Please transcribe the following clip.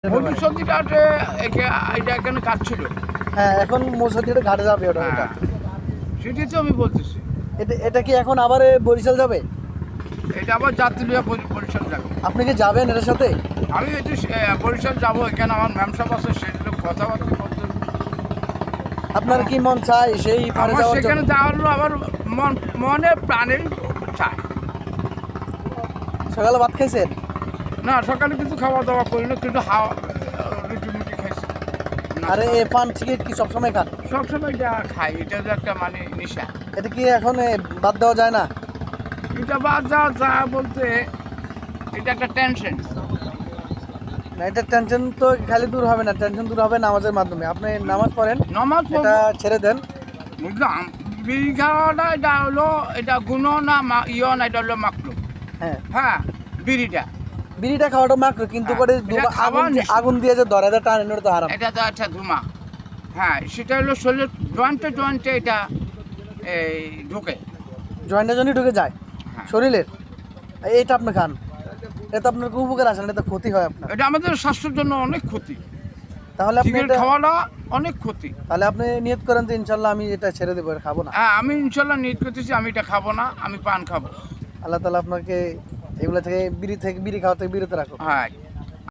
মধুসূদন ঘাটে এটা এখানে কাজ ছিল। হ্যাঁ, এখন মৌসুমীটা ঘাটে যাবে ওটা ওটা। হ্যাঁ, সেটাই তো আমি বলতেছি। এটা কি এখন আবার বরিশাল যাবে? এটা আবার যাত্রী লিয়ে বরিশাল যাবে। আপনি কি যাবেন এটার সাথে? আমি একটু বরিশাল যাবো, এখানে আমার ম্যাম সাহেব আছে, সেগুলো কথাবার্তা বলতে। আপনার কি মন চায় সেই পারে আমার যাওয়ার সেখানে জন্য? যাওয়ার আমার মনে প্রাণের চায়। সকালে ভাত খাইছেন? না, সকালে কিছু খাওয়া দাওয়া করি না, কিন্তু রুটি মুটি খাইছি। আরে এ পান সিগারেট কি সবসময় খান? সবসময় এটা খাই, এটা যে একটা মানে নেশা। এটা কি এখন বাদ দেওয়া যায় না? এটা বাদ যাওয়া যা বলতে এটা একটা টেনশন। না, এটা টেনশন তো খালি দূর হবে না, টেনশন দূর হবে নামাজের মাধ্যমে। আপনি নামাজ পড়েন, নামাজ এটা ছেড়ে দেন। বুঝলাম, বিড়ি খাওয়াটা এটা হলো, এটা গুণ না না, এটা হলো মাকলু। হ্যাঁ, হ্যাঁ, বিড়িটা বিড়িটা খাওয়াটা মাত্র, কিন্তু হ্যাঁ, করে এটা খাওয়া নিষেধ। আগুন দিয়ে যে ধরে দেয় টান এটা তো হারাম। এটা তো একটা ধুমা। হ্যাঁ, সেটা হলো শরীরের জয়েন্টে এটা এই ঢোকে। জয়েন্টে জয়েন্টে ঢুকে যায় হ্যাঁ, শরীরের। এইটা আপনি খান, এটা আপনার খুব উপকার আসে না, এটা ক্ষতি হয় আপনার। এটা আমাদের স্বাস্থ্যের জন্য অনেক ক্ষতি। তাহলে আপনি সিগারেট খাওয়াটা অনেক ক্ষতি। তাহলে আপনি নিয়ত করেন যে ইনশাল্লাহ আমি এটা ছেড়ে দেবো, এটা খাবো না। হ্যাঁ, আমি ইনশাল্লাহ নিয়ত করতেছি আমি এটা খাবো না, আমি পান খাবো। আল্লাহ তাআলা আপনাকে এগুলো থেকে বিড়ি খাওয়া থেকে বিরত রাখো। হ্যাঁ।